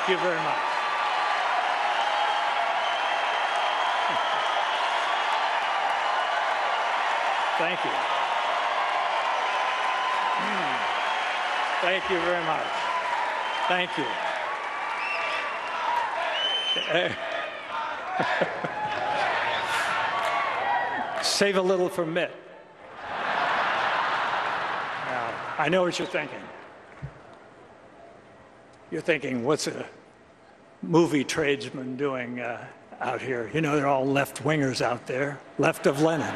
Thank you very much. Thank you. Thank you very much. Thank you. Save a little for Mitt. Now, I know what you're thinking. You're thinking, what's a movie tradesman doing out here? You know, they're all left-wingers out there, left of Lenin.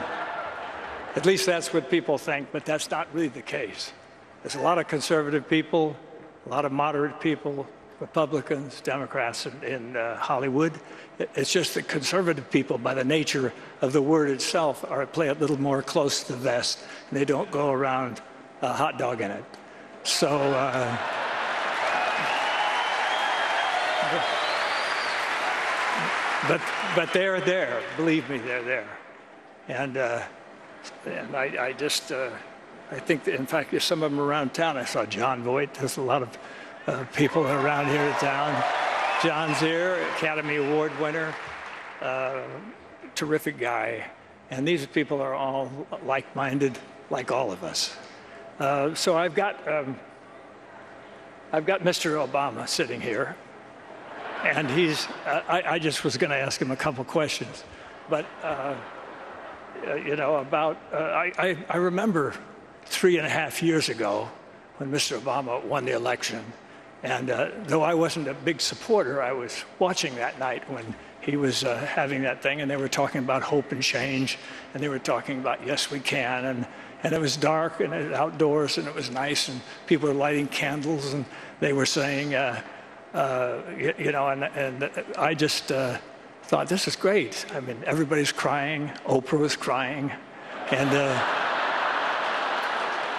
At least that's what people think, but that's not really the case. There's a lot of conservative people, a lot of moderate people, Republicans, Democrats in Hollywood. It's just that conservative people, by the nature of the word itself, play a little more close to the vest, and they don't go around hot dogging it. So, but they're there. Believe me, they're there. And I just, I think that, in fact, there's some of them around town. I saw John Voight. There's a lot of people around here in town. John's here, Academy Award winner, terrific guy. And these people are all like-minded, like all of us. So I've got Mr. Obama sitting here, and he's. I just was going to ask him a couple questions, but you know, about I remember 3.5 years ago when Mr. Obama won the election. And though I wasn't a big supporter, I was watching that night when he was having that thing, and they were talking about hope and change, and they were talking about yes, we can, and it was dark and it was outdoors and it was nice, and people were lighting candles, and they were saying, you know, and I just thought, this is great. I mean, everybody's crying. Oprah was crying, and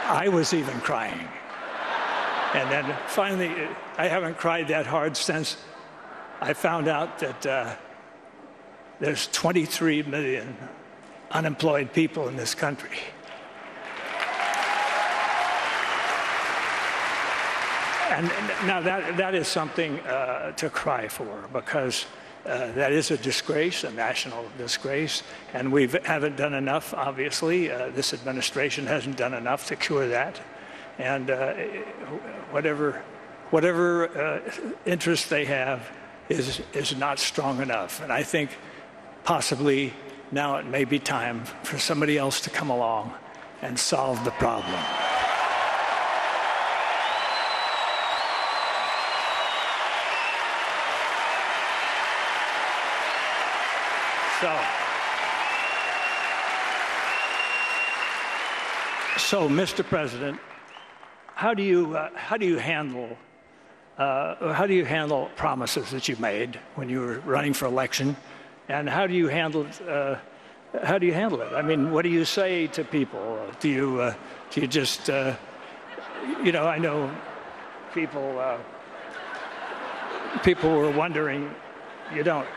I was even crying. And then finally, I haven't cried that hard since I found out that there's 23 million unemployed people in this country. And now that is something to cry for, because that is a disgrace, a national disgrace, and we haven't done enough, obviously. This administration hasn't done enough to cure that. And whatever interest they have is not strong enough. And I think possibly now it may be time for somebody else to come along and solve the problem. So, Mr. President, how do you handle promises that you made when you were running for election, and how do you handle it? I mean, what do you say to people? Do you just you know? I know people were wondering. You don't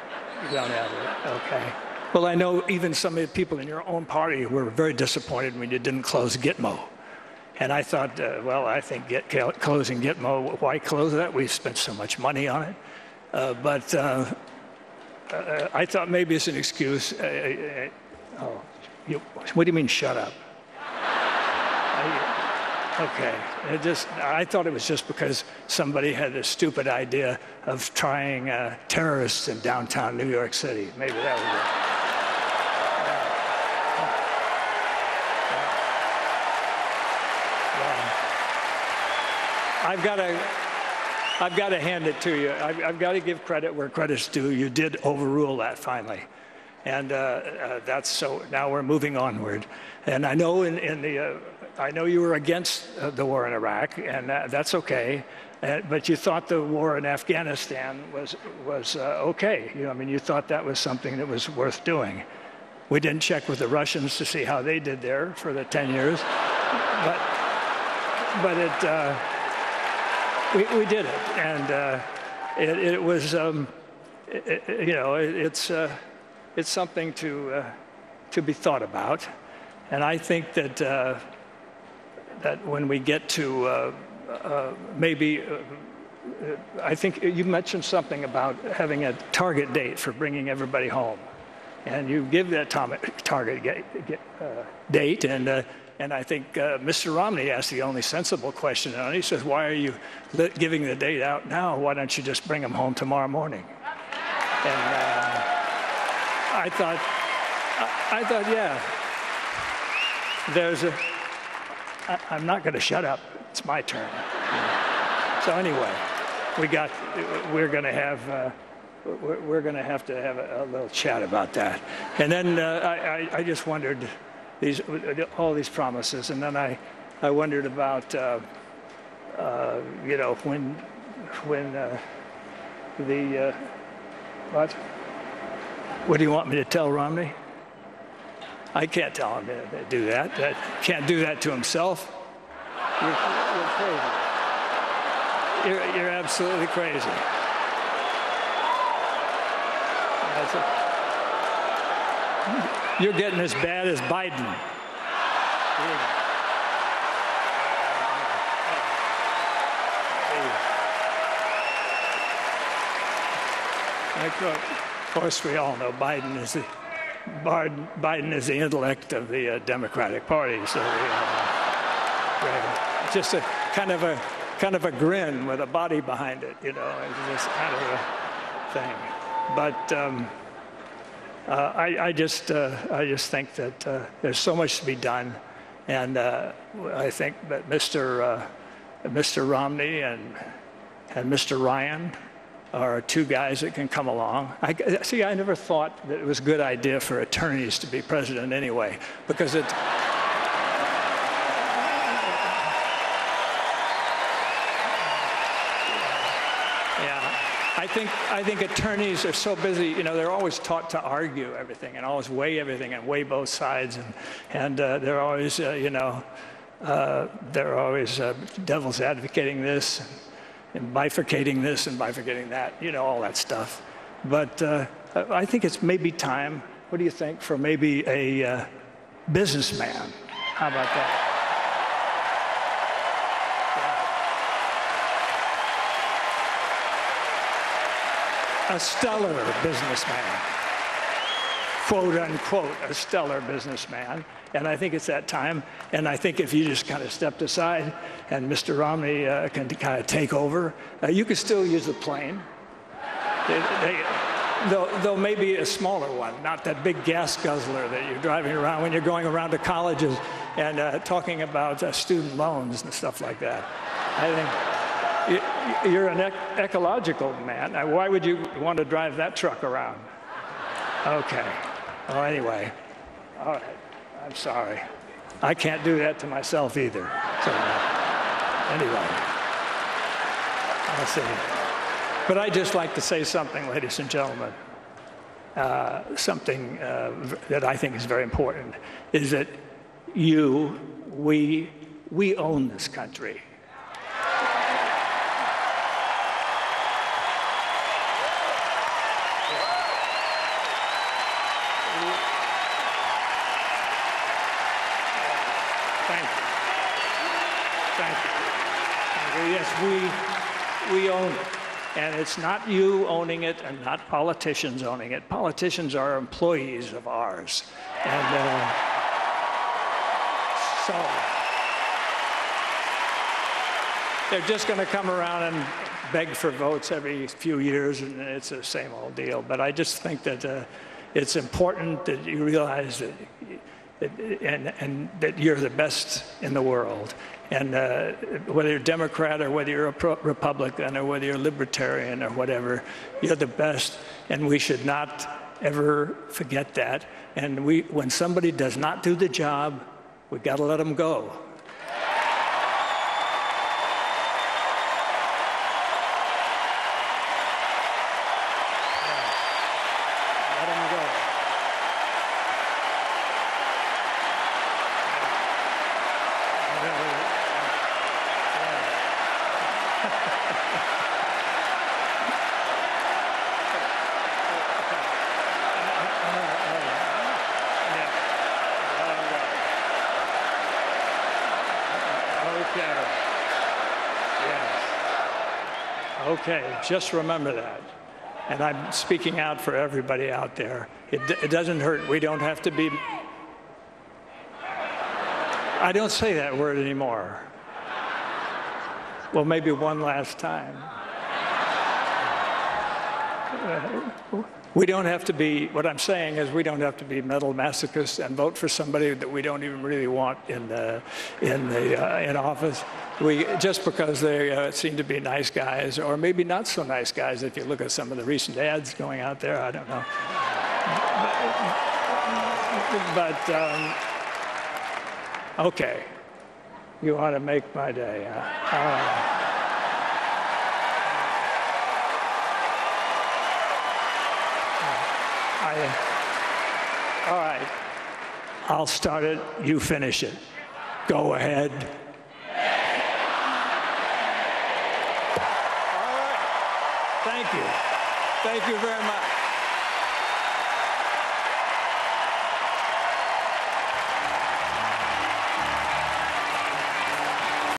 have it, okay? Well, I know even some of the people in your own party were very disappointed when you didn't close Gitmo. And I thought, well, I think closing Gitmo, why close that? We've spent so much money on it. But I thought maybe it's an excuse. What do you mean, shut up? Okay. I thought it was just because somebody had a stupid idea of trying terrorists in downtown New York City. Maybe that was it. I've got to hand it to you. I've got to give credit where credit's due. You did overrule that finally, and that's so. Now we're moving onward. And I know I know you were against the war in Iraq, and that's okay. But you thought the war in Afghanistan was okay. I mean, you thought that was something that was worth doing. We didn't check with the Russians to see how they did there for the 10 years, but it. We did it, and it was, you know, it's something to be thought about, and I think that that when we get to maybe I think you mentioned something about having a target date for bringing everybody home, and you give that target date, and I think Mr. Romney asked the only sensible question, and he says, "Why are you giving the date out now? Why don't you just bring them home tomorrow morning?" And I thought, yeah, I'm not going to shut up. It's my turn. So anyway, we're going to have to have a little chat about that. And then I just wondered all these promises, and then I wondered about when what do you want me to tell Romney? I can't tell him to do that. Can't do that to himself. You're crazy. You're absolutely crazy. You're getting as bad as Biden. Of course, we all know Biden is the intellect of the Democratic Party. So just a kind of a grin with a body behind it, It's this kind of a thing. But I just think that there's so much to be done, and I think that Mr. Romney and Mr. Ryan are two guys that can come along. I never thought that it was a good idea for attorneys to be president anyway, because it. I think attorneys are so busy, they're always taught to argue everything and always weigh everything and weigh both sides, and they're always, devil's advocating this and bifurcating this and bifurcating that, all that stuff. But I think it's maybe time, what do you think, for maybe a businessman? How about that? A stellar businessman, quote unquote, a stellar businessman. And I think it's that time. And I think if you just kind of stepped aside and Mr. Romney can kind of take over, you could still use the plane. Though maybe a smaller one, not that big gas guzzler that you're driving around when you're going around to colleges and talking about student loans and stuff like that. I think you're an ecological man. Why would you want to drive that truck around? Okay. Well, anyway. All right. I'm sorry. I can't do that to myself either. So, anyway. I'll see. But I'd just like to say something, ladies and gentlemen. Something that I think is very important is that we own this country. Yes, we own it. And it's not you owning it and not politicians owning it. Politicians are employees of ours. And so they're just going to come around and beg for votes every few years, and it's the same old deal. But I just think that it's important that you realize that and that you're the best in the world. And whether you're Democrat or whether you're a Republican or whether you're libertarian or whatever, you're the best, and we should not ever forget that. And when somebody does not do the job, we got to let them go. Okay, just remember that. And I'm speaking out for everybody out there. It doesn't hurt. We don't have to be. I don't say that word anymore. Well, maybe one last time. We don't have to be, what I'm saying is we don't have to be mental masochists and vote for somebody that we don't even really want in office. Just because they seem to be nice guys, or maybe not so nice guys if you look at some of the recent ads going out there, I don't know. Okay, you want to make my day, huh? All right, I'll start it, you finish it. Go ahead. All right, thank you. Thank you very much.